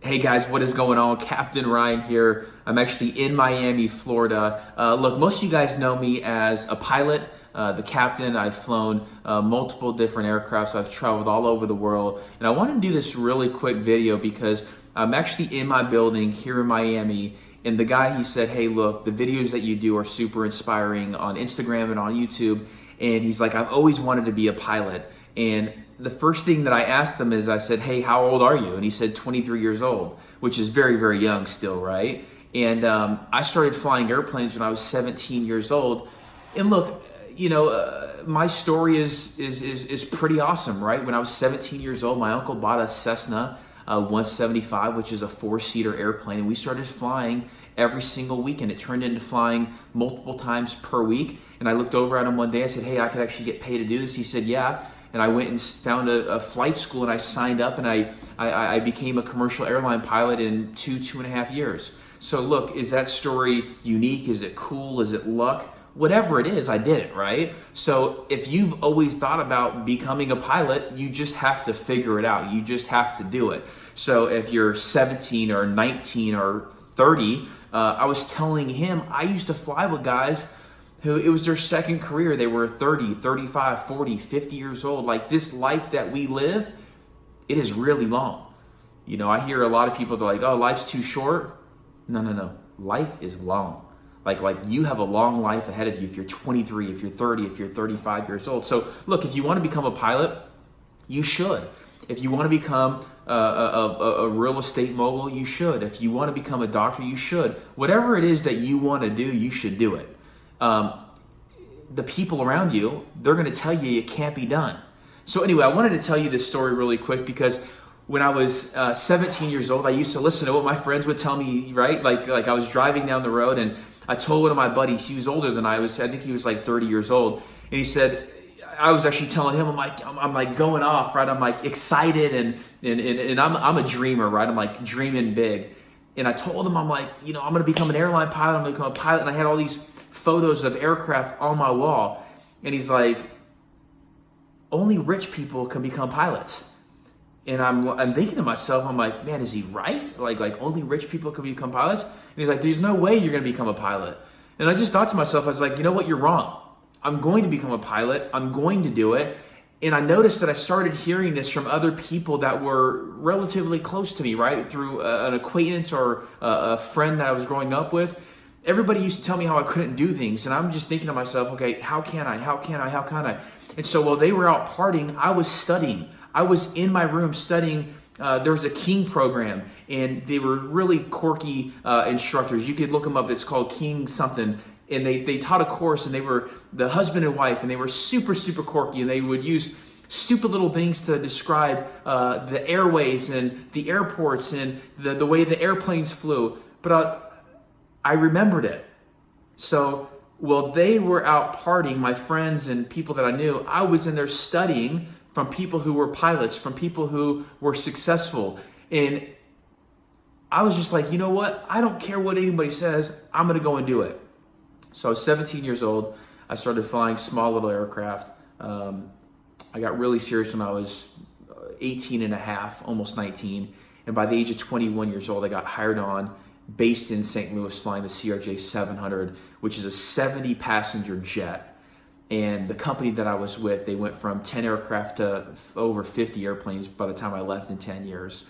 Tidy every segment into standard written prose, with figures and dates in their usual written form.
Hey guys, what is going on? Captain Ryan here. I'm actually in Miami, Florida. Look, most of you guys know me as a pilot, the captain. I've flown multiple different aircrafts. I've traveled all over the world. And I want to do this really quick video because I'm actually in my building here in Miami. And the guy, he said, hey, look, the videos that you do are super inspiring on Instagram and on YouTube. And he's like, I've always wanted to be a pilot. And the first thing that I asked him is I said, hey, how old are you? And he said 23 years old, which is very, very young still, right? And I started flying airplanes when I was 17 years old. And look, my story is pretty awesome, right? When I was 17 years old, my uncle bought a Cessna 175, which is a 4-seater airplane. And we started flying every single weekend. It turned into flying multiple times per week. And I looked over at him one day. I said, hey, I could actually get paid to do this. He said, yeah. And I went and found a flight school and I signed up and I became a commercial airline pilot in 2.5 years. So look, is that story unique? Is it cool? Is it luck? Whatever it is, I did it, right? So if you've always thought about becoming a pilot, you just have to figure it out. You just have to do it. So if you're 17 or 19 or 30, I was telling him, I used to fly with guys who it was their second career. They were 30, 35, 40, 50 years old. Like this life that we live, it is really long. I hear a lot of people, they're like, oh, life's too short. No. Life is long. Like you have a long life ahead of you if you're 23, if you're 30, if you're 35 years old. So look, if you want to become a pilot, you should. If you want to become a real estate mogul, you should. If you want to become a doctor, you should. Whatever it is that you want to do, you should do it. The people around you, they're going to tell you it can't be done. So anyway, I wanted to tell you this story really quick because when I was 17 years old, I used to listen to what my friends would tell me, right? Like I was driving down the road and I told one of my buddies, he was older than I was. I think he was like 30 years old. And he said, I was actually telling him, I'm like going off, right? I'm like excited and I'm a dreamer, right? I'm like dreaming big. And I told him, I'm like, I'm going to become an airline pilot. I'm going to become a pilot. And I had all these photos of aircraft on my wall. And he's like, only rich people can become pilots. And I'm thinking to myself, I'm like, man, is he right? Like only rich people can become pilots? And he's like, there's no way you're going to become a pilot. And I just thought to myself, I was like, you know what? You're wrong. I'm going to become a pilot. I'm going to do it. And I noticed that I started hearing this from other people that were relatively close to me, right? Through an acquaintance or a friend that I was growing up with. Everybody used to tell me how I couldn't do things. And I'm just thinking to myself, okay, how can I? And so while they were out partying, I was studying. I was in my room studying. There was a King program, and they were really quirky instructors. You could look them up. It's called King something. And they taught a course, and they were the husband and wife, and they were super, super quirky. And they would use stupid little things to describe the airways and the airports and the way the airplanes flew. But I remembered it. So while they were out partying, my friends and people that I knew, I was in there studying from people who were pilots, from people who were successful. And I was just like, you know what? I don't care what anybody says. I'm going to go and do it. So I was 17 years old. I started flying small little aircraft. I got really serious when I was 18 and a half, almost 19. And by the age of 21 years old, I got hired on, based in St. Louis, flying the CRJ 700, which is a 70-passenger jet. And the company that I was with, they went from 10 aircraft to over 50 airplanes by the time I left in 10 years.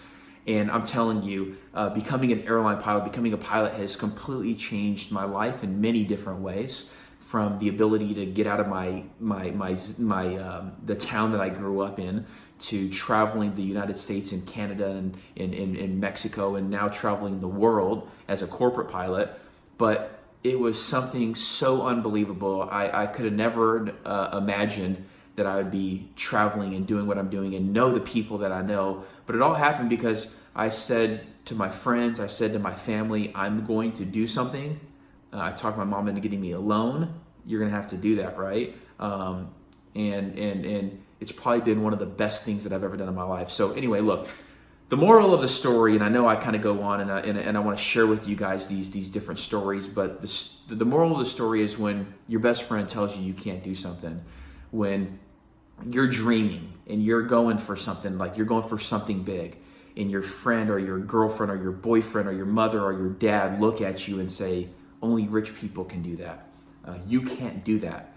And I'm telling you, becoming an airline pilot, becoming a pilot has completely changed my life in many different ways. From the ability to get out of the town that I grew up in, to traveling the United States and Canada and in Mexico, and now traveling the world as a corporate pilot. But it was something so unbelievable. I could have never imagined that I would be traveling and doing what I'm doing and know the people that I know. But it all happened because I said to my friends, I said to my family, I'm going to do something. I talked my mom into getting me a loan. You're going to have to do that, right? And it's probably been one of the best things that I've ever done in my life. So anyway, look, the moral of the story, and I know I kind of go on and I want to share with you guys these different stories, but the moral of the story is when your best friend tells you can't do something, when you're dreaming and you're going for something, like you're going for something big, and your friend or your girlfriend or your boyfriend or your mother or your dad look at you and say, only rich people can do that. You can't do that.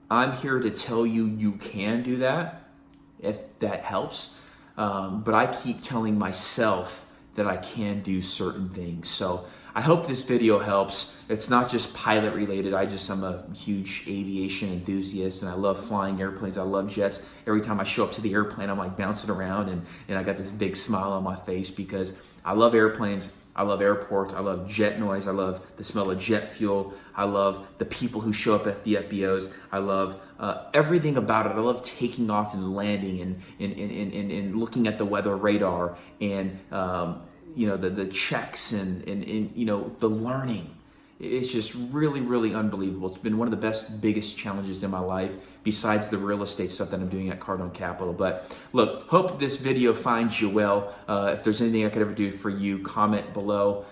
I'm here to tell you you can do that, if that helps. But I keep telling myself that I can do certain things. So I hope this video helps. It's not just pilot related. I'm a huge aviation enthusiast, and I love flying airplanes. I love jets. Every time I show up to the airplane, I'm like bouncing around, and I got this big smile on my face because I love airplanes. I love airports. I love jet noise. I love the smell of jet fuel. I love the people who show up at the FBOs. I love everything about it. I love taking off and landing and looking at the weather radar and the checks and the learning. It's just really, really unbelievable. It's been one of the biggest challenges in my life, besides the real estate stuff that I'm doing at Cardone Capital. But look, hope this video finds you well. If there's anything I could ever do for you, comment below.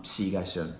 See you guys soon.